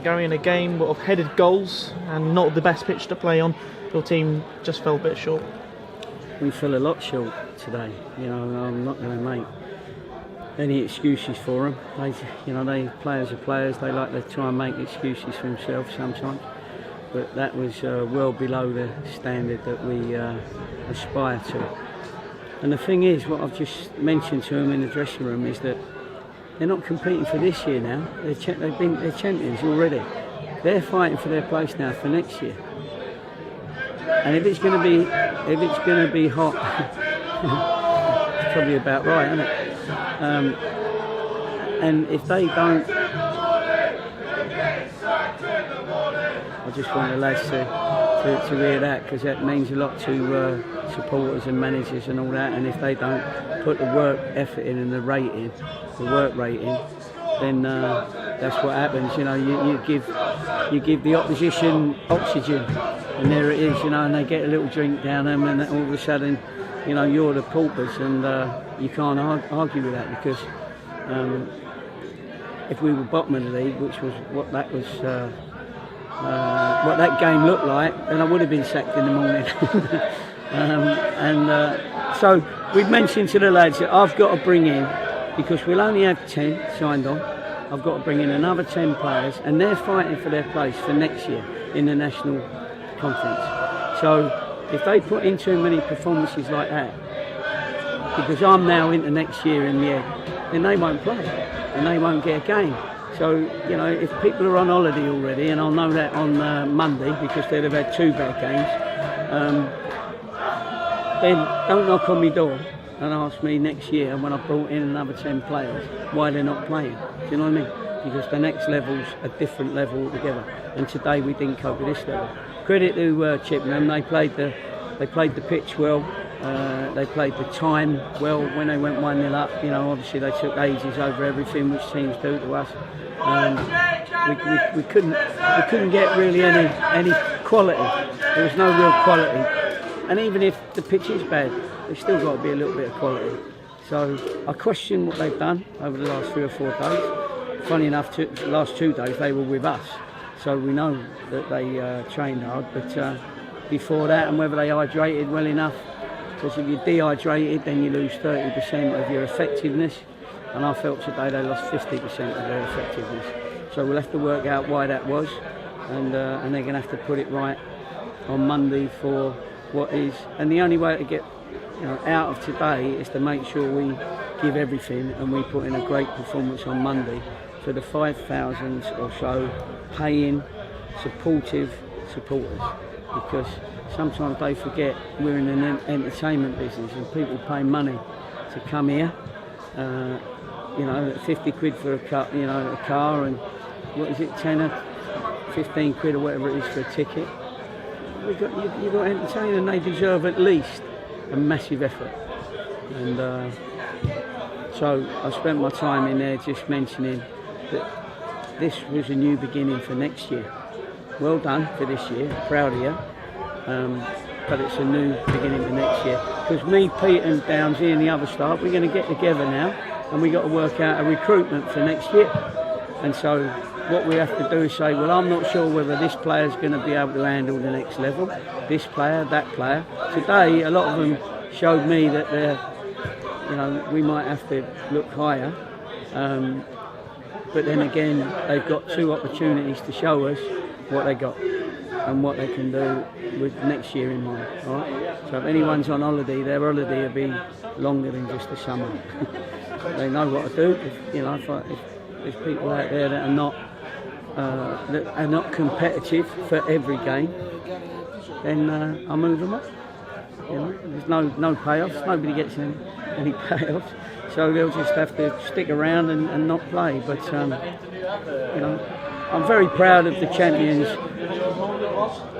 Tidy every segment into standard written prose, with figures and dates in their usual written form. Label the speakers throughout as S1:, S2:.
S1: Gary, in a game of headed goals and not the best pitch to play on, your team just fell a bit short.
S2: We fell a lot short today. You know, I'm not going to make any excuses for them. They players are players. They like to try and make excuses for themselves sometimes. But that was well below the standard that we aspire to. And the thing is, what I've just mentioned to them in the dressing room is that they're not competing for this year now. They're champions already. They're fighting for their place now for next year. And if it's going to be hot, it's probably about right, isn't it? And if they don't, I just want the lads to hear that, because that means a lot to supporters and managers and all that. And if they don't put the work effort in and the work rating, then that's what happens. You know, you give the opposition oxygen, and there it is. You know, and they get a little drink down them, and all of a sudden, you know, you're the paupers, and you can't argue with that, because if we were bottom of the league, which was what that was, what that game looked like, then I would have been sacked in the morning. So we've mentioned to the lads that I've got to bring in, because we'll only have 10 signed on, I've got to bring in another 10 players, and they're fighting for their place for next year in the national conference. So if they put in too many performances like that, because I'm now into next year in the end, then they won't play and they won't get a game. So, you know, if people are on holiday already, and I'll know that on Monday, because they'd have had 2 bad games, then don't knock on my door and ask me next year, when I've brought in another 10 players, why they're not playing. Do you know what I mean? Because the next level's a different level altogether, and today we didn't cope with this level. Credit to Chippenham, they played the pitch well, they played the time well when they went 1-0 up. You know, obviously they took ages over everything, which teams do to us. We couldn't get really any quality. There was no real quality. And even if the pitch is bad, there's still got to be a little bit of quality. So I question what they've done over the last 3 or 4 days. Funny enough, the last 2 days they were with us, so we know that they trained hard. But before that, and whether they hydrated well enough, because if you're dehydrated, then you lose 30% of your effectiveness. And I felt today they lost 50% of their effectiveness. So we'll have to work out why that was, and they're going to have to put it right on Monday for what is. And the only way to get out of today is to make sure we give everything, and we put in a great performance on Monday for the 5,000 or so paying, supportive supporters. Because sometimes they forget we're in an entertainment business, and people pay money to come here. 50 quid for a car, and what is it, 10 or 15 quid or whatever it is for a ticket. You've got to entertain, and they deserve at least a massive effort. And so I spent my time in there just mentioning that this was a new beginning for next year. Well done for this year, proud of you. But it's a new beginning for next year. Because me, Pete and Downsy and the other staff, we're going to get together now, and we've got to work out a recruitment for next year. And so what we have to do is say, well, I'm not sure whether this player's going to be able to handle the next level, this player, that player. Today, a lot of them showed me that we might have to look higher. But then again, they've got 2 opportunities to show us what they got and what they can do with next year in mind. All right? So if anyone's on holiday, their holiday will be longer than just the summer. They know what to do. If there's people out there that are not competitive for every game, then I move them up. There's no payoffs. Nobody gets any payoffs, so they'll just have to stick around and not play. But I'm very proud of the champions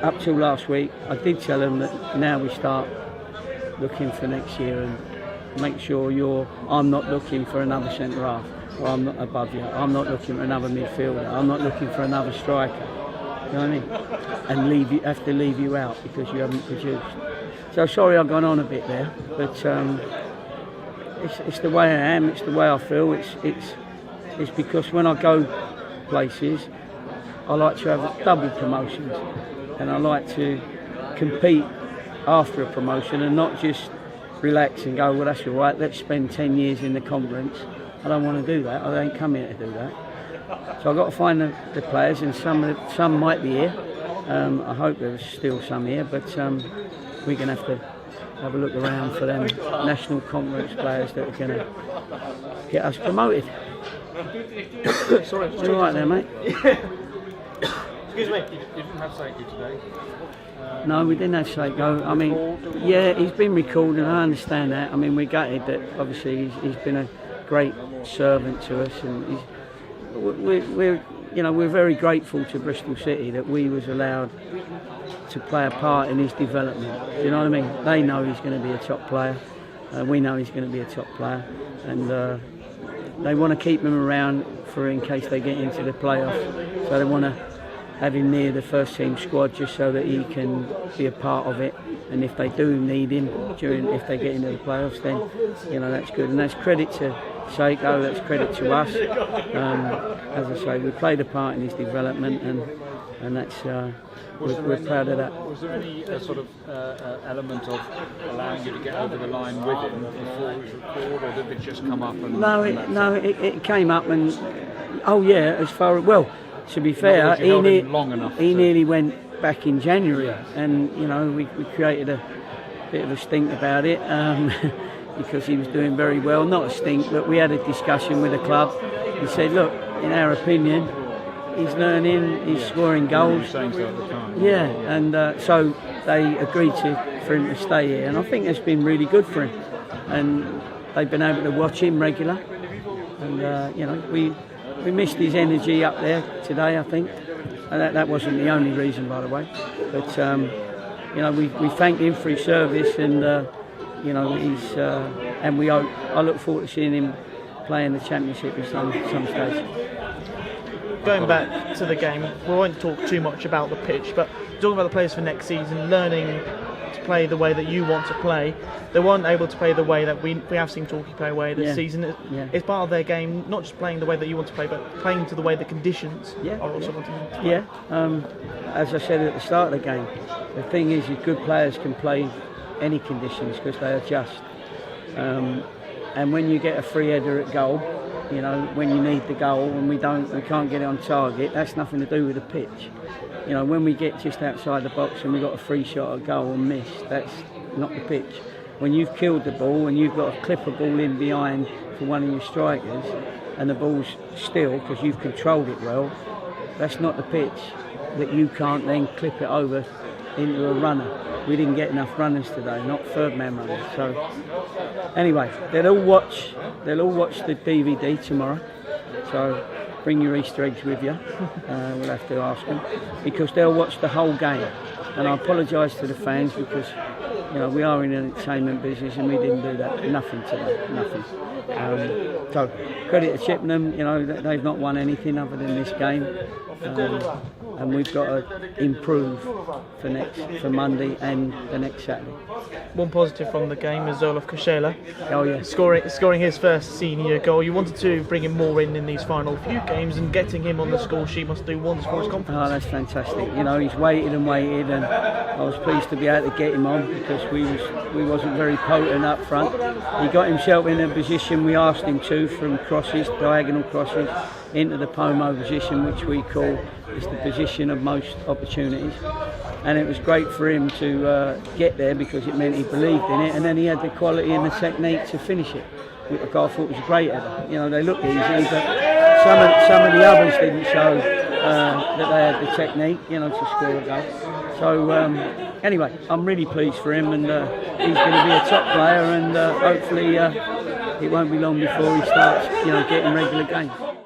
S2: up till last week. I did tell them that now we start looking for next year, and make sure I'm not looking for another centre half, or I'm not above you. I'm not looking for another midfielder. I'm not looking for another striker. You know what I mean? And have to leave you out because you haven't produced. So sorry I've gone on a bit there, but it's the way I am. It's the way I feel. It's because when I go places, I like to have double promotions, and I like to compete after a promotion and not just relax and go, well, that's all right, let's spend 10 years in the conference. I don't want to do that. I don't come here to do that. So I've got to find the players, and some might be here. I hope there's still some here, but we're going to have to have a look around for them national conference players that are going to get us promoted.
S1: Sorry,
S2: all right there, mate?
S1: Excuse me.
S3: You didn't have Saiki today?
S2: No, we didn't have Saiko. I mean, yeah, he's been recalled, and I understand that. I mean, we're gutted that obviously he's been a great servant to us, and we're very grateful to Bristol City that we was allowed to play a part in his development. You know what I mean? They know he's going to be a top player. We know he's going to be a top player, and they want to keep him around for in case they get into the playoffs. So they want to have him near the first team squad just so that he can be a part of it. And if they do need him if they get into the playoffs, then that's good. And that's credit to Saiko, that's credit to us. As I say, we played a part in his development, and that's we're proud of that.
S3: Was there any sort of element of allowing you to get over the line with him before it was recorded, or did it just come up?
S2: It came up, and as far as to be fair, he nearly went back in January, and we created a bit of a stink about it because he was doing very well. Not a stink, but we had a discussion with the club. He said, look, in our opinion, he's learning, he's scoring goals. Yeah, and so they agreed for him to stay here, and I think it's been really good for him. And they've been able to watch him regular, and we missed his energy up there today, I think. And that wasn't the only reason, by the way. But we thank him for his service, and he's and I look forward to seeing him play in the Championship at some stage.
S1: Going back to the game, we won't talk too much about the pitch, but talking about the players for next season, learning to play the way that you want to play. They weren't able to play the way that we have seen Torquay play away this season. It's part of their game, not just playing the way that you want to play, but playing to the way the conditions are also wanting to play.
S2: As I said at the start of the game, the thing is good players can play any conditions because they adjust. And when you get a free header at goal, when you need the goal and we can't get it on target, that's nothing to do with the pitch. When we get just outside the box and we've got a free shot at goal and miss, that's not the pitch. When you've killed the ball and you've got to clip a ball in behind for one of your strikers and the ball's still because you've controlled it well, that's not the pitch that you can't then clip it over into a runner. We didn't get enough runners today, not third man runners. So anyway, they'll all watch the DVD tomorrow. So bring your Easter eggs with you. We'll have to ask them because they'll watch the whole game. And I apologise to the fans because we are in an entertainment business and we didn't do that. Nothing today, nothing. So credit to Chippenham. They've not won anything other than this game. And we've got to improve for Monday and the next Saturday.
S1: One positive from the game is Zolaf Koshela.
S2: Oh yeah,
S1: scoring his first senior goal. You wanted to bring him more in these final few games, and getting him on the score sheet must do wonders for his confidence.
S2: Oh, that's fantastic. He's waited, and I was pleased to be able to get him on because we wasn't very potent up front. He got himself in a position we asked him to, from crosses, diagonal crosses, into the Pomo position, which we call is the position of most opportunities. And it was great for him to get there because it meant he believed in it, and then he had the quality and the technique to finish it. Which I thought was a great header. They look easy, but some of the others didn't show that they had the technique, to score a goal. So anyway, I'm really pleased for him, and he's going to be a top player, and hopefully it won't be long before he starts, getting regular games.